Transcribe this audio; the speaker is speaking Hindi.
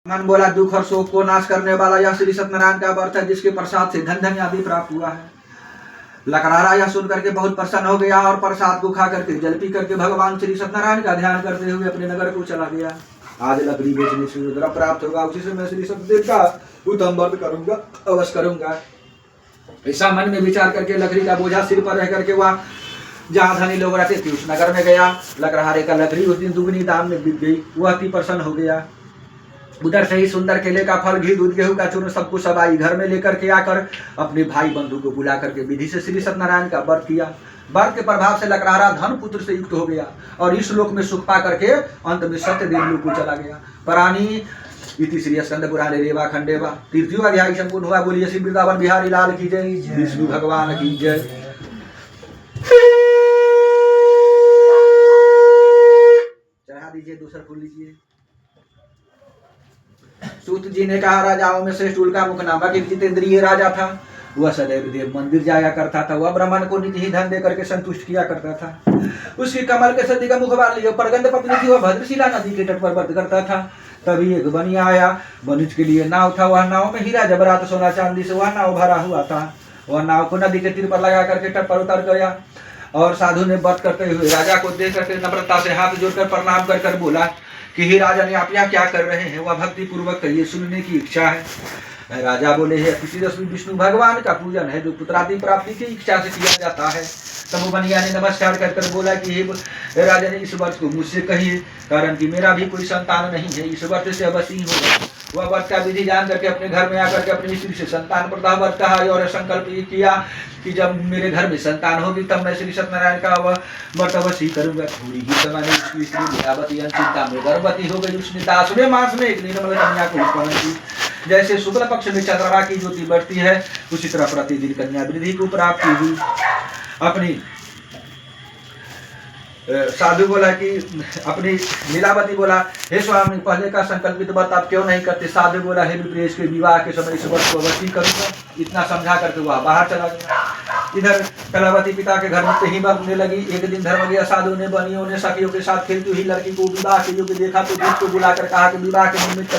मन बोला दुख और शोक को नाश करने वाला यह श्री सत्यनारायण का व्रत है, जिसके प्रसाद से धन धन आदि प्राप्त हुआ है। लकड़हारा यह सुन करके बहुत प्रसन्न हो गया और प्रसाद को खा करके जल पी करके भगवान श्री सत्यनारायण का ध्यान करते हुए अपने नगर को चला गया। आज लकड़ी बेचने से रुद्र प्राप्त होगा, उसी से मैं श्री सत्यदेव का उत्तम व्रत करूंगा, अवश्य करूंगा। ऐसा मन में विचार करके लकड़ी का बोझा सिर पर रह करके वह जहाँ धनी लोग रहते थे उस नगर में गया। लकड़हारे का लकड़ी उस दिन दुगनी दाम में बिक गई, वह अति प्रसन्न हो गया। उधर से ही सुंदर केले का फल, घी, दूध, गेहूं का चूर्ण सब कुछ सब आई घर में लेकर के आकर अपने भाई बंधु को बुला करके विधि से श्री सत्यनारायण का व्रत किया। व्रत के प्रभाव से लकड़हारा धन पुत्र से युक्त हो गया और इस लोक में सुख पा करके अंत में सत्यदेव लोक को चला गया। परानी इति श्री स्कंद पुराणे रेवा खंडेवा 3वां अध्याय संपूर्ण हुआ। बोलिए श्री वृंदावन बिहारी लाल की जय, विष्णु भगवान की जय। चढ़ा दीजिए, दूसरा फूल लीजिए। सूत जी ने कहा, राजाओं में श्रेष्ठ उल्का-मुख नामक एक जितेंद्रिय राजा था। वह सदैव देव मंदिर जाया करता था। वह ब्राह्मण को नित्य ही धन देकर के संतुष्ट किया करता था। उसकी कमल के सदी का मुख वाली परगंद पत्नी थी। वह भद्रशिला नदी के तट पर व्रत करता था। तभी एक बनिया आया। बनिज के लिए नाव था। वह नाव में हीरा जबरात सोना चांदी से वह नाव भरा हुआ था। वह नाव को नदी के तीर पर लगा करके तट पर उतर गया और साधु ने व्रत करते हुए राजा को देख करके नम्रता से हाथ जोड़कर प्रणाम कर कर बोला कि हे राजा ने आप यहाँ क्या कर रहे हैं? वह भक्ति पूर्वक ये सुनने की इच्छा है। राजा बोले, है किसी विष्णु भगवान का पूजन है जो पुत्रादि प्राप्ति की इच्छा से किया जाता है। तब बनिया ने नमस्कार कर बोला कि हे राजा ने इस व्रत को मुझसे कहिए, कारण कि मेरा भी कोई संतान नहीं है, इस व्रत से अवश्य ही होगा। वह व्रत का विधि जान करके अपने घर में आकर के अपनी स्त्री से संतान प्रदाह व्रत कहा और संकल्प किया कि जब मेरे घर में संतान होगी तब मैं श्री सत्यनारायण का व्रत अवश्य ही करूंगा। थोड़ी ही समय में उसकी स्त्री लीलावती चिंता में गर्भवती हो गई। उसने 10वें मास में एक निर्मल कन्या को उत्पन्न की। जैसे शुक्ल पक्ष में चंद्रमा की ज्योति बढ़ती है, उसी तरह प्रतिदिन कन्या वृद्धि को प्राप्ति हुई। अपनी साधु बोला कि अपनी लीलावती बोला, हे स्वामी पहले का संकल्पित व्रत आप क्यों नहीं करते? साधु बोला, हे विप्रेश के विवाह के समय इस व्रत को अवश्य करूंगा। इतना समझा करके वह बाहर चला गया। इधर कलावती पिता के घर में कहीं बरने लगी। एक दिन धर्म गया साधु ने बनियों ने सखियों के साथ खेलती हुई लड़की को विवाह के योग्य देखा तो दूत को बुलाकर कहा कि विवाह के निमित्त